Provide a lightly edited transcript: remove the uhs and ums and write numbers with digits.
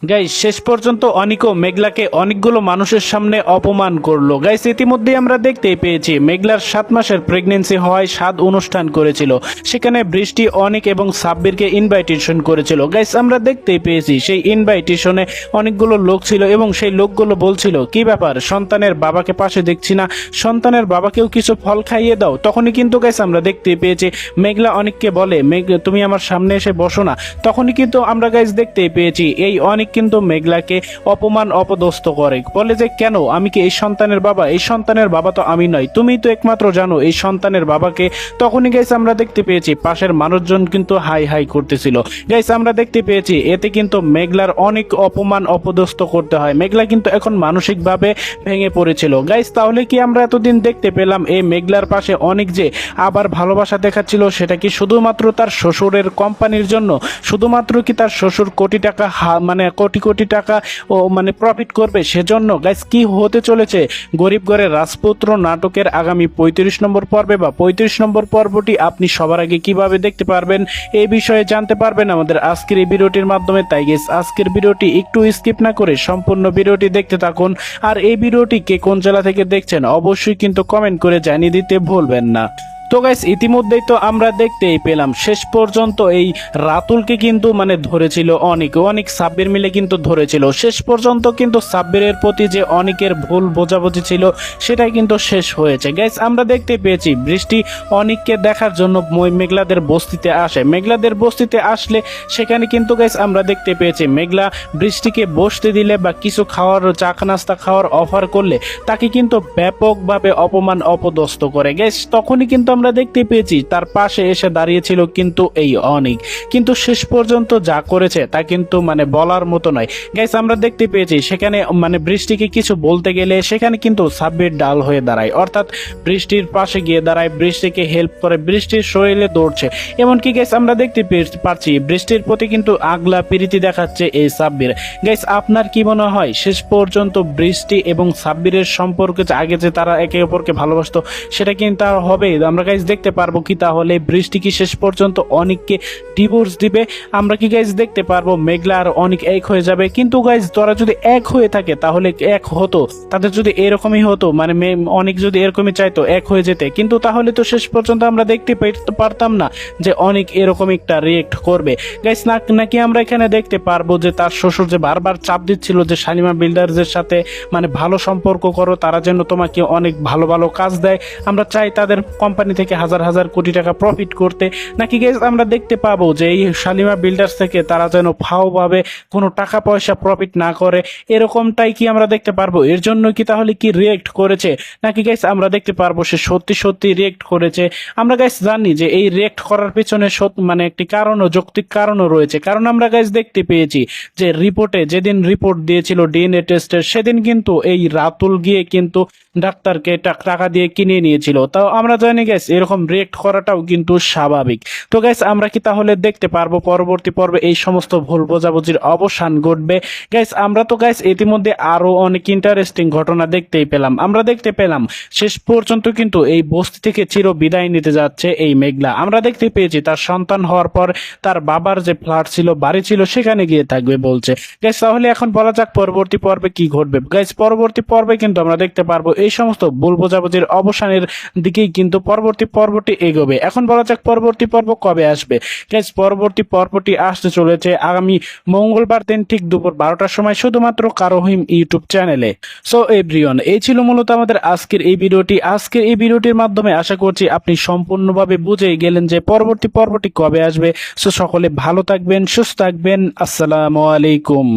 Guys শেষ পর্যন্ত অনিকও মেঘলাকে অনেকগুলো মানুষের সামনে অপমান করলো। গাইস ইতিমধ্যেই আমরা দেখতেই পেয়েছি মেঘলার 7 মাসের প্রেগনেন্সি হওয়ায় স্বাদ অনুষ্ঠান করেছিল, সেখানে বৃষ্টি অনিক এবং সাব্বিরকে ইনভাইটেশন করেছিল। গাইস আমরা দেখতেই পেয়েছি সেই ইনভাইটেশনে অনেকগুলো লোক ছিল এবং সেই লোকগুলো বলছিল কি ব্যাপার, সন্তানের বাবাকে পাশে দেখছি না, সন্তানের বাবাকেও কিছু ফল খাইয়ে দাও। তখনই কিন্তু গাইস আমরা দেখতেই পেয়েছি মেঘলা অনিককে বলে তুমি আমার সামনে এসে বসো না। তখনই কিন্তু আমরা গাইস দেখতেই পেয়েছি এই অনিক কিন্তু মেঘলাকে অপমান অপদস্থ করে, বলে যে কেন, আমি কি এই সন্তানের বাবা? এই সন্তানের বাবা তো আমি নই, তুমি তো একমাত্র জানো এই সন্তানের বাবাকে। তখনই গাইস আমরা দেখতে পেয়েছি পাশের মানুষজন কিন্তু হাই হাই করতেছিল। গাইস আমরা দেখতে পেয়েছি এতে কিন্তু মেঘলার অনেক অপমান অপদস্থ করতে হয়, মেঘলা কিন্তু এখন মানসিকভাবে ভেঙে পড়েছিল। গাইস তাহলে কি আমরা এতদিন দেখতে পেলাম এই মেঘলার পাশে অনেক যে আবার ভালোবাসা দেখাচ্ছিল, সেটা কি শুধুমাত্র তার শ্বশুরের কোম্পানির জন্য? শুধুমাত্র কি তার শ্বশুর কোটি টাকা মানে কোটি কোটি টাকা ও মানে প্রফিট করবে সেজন্য? গাইস কি হতে চলেছে গরিব ঘরের রাজপুত্র নাটকের আগামী 35 নম্বর পর্বে বা 35 নম্বর পর্বটি আপনি সবার আগে কিভাবে দেখতে পারবেন এই বিষয়ে জানতে পারবেন আমাদের আজকের এই ভিডিওটির মাধ্যমে। তাই গাইস আজকের ভিডিওটি একটু স্কিপ না করে সম্পূর্ণ ভিডিওটি দেখতে থাকুন। আর এই ভিডিওটি কে কোন জেলা থেকে দেখছেন অবশ্যই কিন্তু কমেন্ট করে জানিয়ে দিতে ভুলবেন না। তো গাইস ইতিমধ্যেই তো আমরা দেখতেই পেলাম শেষ পর্যন্ত এই রাতুলকে কিন্তু মানে ধরেছিল অনেক সাব্বির মিলে কিন্তু ধরেছিল। শেষ পর্যন্ত কিন্তু সাব্বিরের প্রতি যে অনেকের ভুল বোঝাবুঝি ছিল সেটাই কিন্তু শেষ হয়েছে। গাইস আমরা দেখতে পেয়েছি বৃষ্টি অনেককে দেখার জন্য মেঘলাদের বস্তিতে আসে। মেঘলাদের বস্তিতে আসলে সেখানে কিন্তু গাইস আমরা দেখতে পেয়েছি মেঘলা বৃষ্টিকে বসতে দিলে বা কিছু খাওয়ার চা নাস্তা খাওয়ার অফার করলে তাকে কিন্তু ব্যাপকভাবে অপমান অপদস্থ করে। গাইস তখনই কিন্তু আমরা দেখতে পেয়েছি তার পাশে এসে দাঁড়িয়েছিল কিন্তু এই অনিক, কিন্তু শেষ পর্যন্ত যা করেছে তা কিন্তু মানে বলার মতো নয়। গাইস আমরা দেখতে পেয়েছি সেখানে মানে বৃষ্টিকে কিছু বলতে গেলে সেখানে কিন্তু সাব্বির ডাল হয়ে দাঁড়ায়, অর্থাৎ বৃষ্টির পাশে গিয়ে দাঁড়ায়, বৃষ্টিকে হেল্প করে, বৃষ্টির শরীরে দৌড়ছে। এমনকি গাইস আমরা দেখতে পারছি বৃষ্টির প্রতি কিন্তু আগলা প্রীতি দেখাচ্ছে এই সাব্বির। গাইস আপনার কি মনে হয় শেষ পর্যন্ত বৃষ্টি এবং সাব্বিরের সম্পর্কে আগে যে তারা একে অপরকে ভালোবাসতো সেটা কিন্তু আর হবে? আমরা গাইস দেখতে পারবো কি তাহলে বৃষ্টি কি শেষ পর্যন্ত অনিককে ডিভোর্স দিবে? আমরা কি গাইস দেখতে পারবো মেঘলা আর অনিক এক হয়ে যাবে? কিন্তু গাইস তোরা যদি এক হয়ে থাকে তাহলে এক হতো, তাদের যদি এরকমই হতো মানে অনিক যদি এরকমই চাইতো এক হয়ে যেতে, কিন্তু তাহলে তো শেষ পর্যন্ত আমরা দেখতে পারতাম না যে অনিক এরকম একটা রিয়েক্ট করবে। গাইস নাকি আমরা এখানে দেখতে পারবো যে তার শ্বশুর যে বারবার চাপ দিচ্ছিল যে শালিমা বিল্ডার্সের সাথে মানে ভালো সম্পর্ক করো, তারা যেন তোমাকে অনেক ভালো ভালো কাজ দেয়, আমরা চাই তাদের কোম্পানি থেকে হাজার হাজার কোটি টাকা প্রফিট করতে। নাকি গাইস আমরা দেখতে পাবো যে এই শালিমা বিল্ডার্স থেকে তারা যেন ফাওভাবে কোনো টাকা পয়সা প্রফিট না করে, এরকমটাই কি আমরা দেখতে পারবো? এর জন্য কি তাহলে কি রিয়েক্ট করেছে? নাকি গাইস আমরা দেখতে পারবো সে সত্যি সত্যি রিয়েক্ট করেছে? আমরা গাইস জানি যে এই রিয়েক্ট করার পিছনে মানে একটি কারণও যৌক্তিক কারণও রয়েছে, কারণ আমরা গাইস দেখতে পেয়েছি যে রিপোর্টে যেদিন রিপোর্ট দিয়েছিল ডিএনএ টেস্টের সেদিন কিন্তু এই রাতুল গিয়ে কিন্তু ডাক্তারকে টাকা দিয়ে কিনে নিয়েছিল। তাও আমরা জানি গাইস এরকম রিয়েক্ট করাটাও কিন্তু স্বাভাবিক। তো গাইস আমরা কি তাহলে দেখতে পারবো পরবর্তী পর্বে এই সমস্ত ভুল বোঝাবুঝির অবসান ঘটবে? গাইস আমরা তো গাইস ইতিমধ্যে আরো অনেক ইন্টারেস্টিং ঘটনা দেখতেই পেলাম। আমরা দেখতে পেলাম শেষ পর্যন্ত কিন্তু এই বস্তি থেকে চির বিদায় নিতে যাচ্ছে এই মেঘলা। আমরা দেখতে পেয়েছি তার সন্তান হওয়ার পর তার বাবার যে ফ্ল্যাট ছিল বাড়ি ছিল সেখানে গিয়ে থাকবে বলছে। গাইস তাহলে এখন বলা যাক পরবর্তী পর্বে কি ঘটবে। গাইস পরবর্তী পর্বে কিন্তু আমরা দেখতে পারবো এই সমস্ত ভুল বোঝাবুঝির অবসানের দিকেই কিন্তু পরবর্তী পর্বটি এগোবে। এখন বলা যাক পরবর্তী পর্ব কবে আসবে। গাইস পরবর্তী পর্বটি আসতে চলেছে আগামী মঙ্গলবার দিন ঠিক দুপুর 12টার সময় শুধুমাত্র কারোহিম ইউটিউব চ্যানেলে। সো এভরিওয়ান এই ছিল মূলত আমাদের আজকের এই ভিডিওটি। আজকের এই ভিডিওটির মাধ্যমে আশা করছি আপনি সম্পূর্ণভাবে বুঝে গেলেন যে পরবর্তী পর্বটি কবে আসবে। সো সকলে ভালো থাকবেন, সুস্থ থাকবেন। আসসালামু আলাইকুম।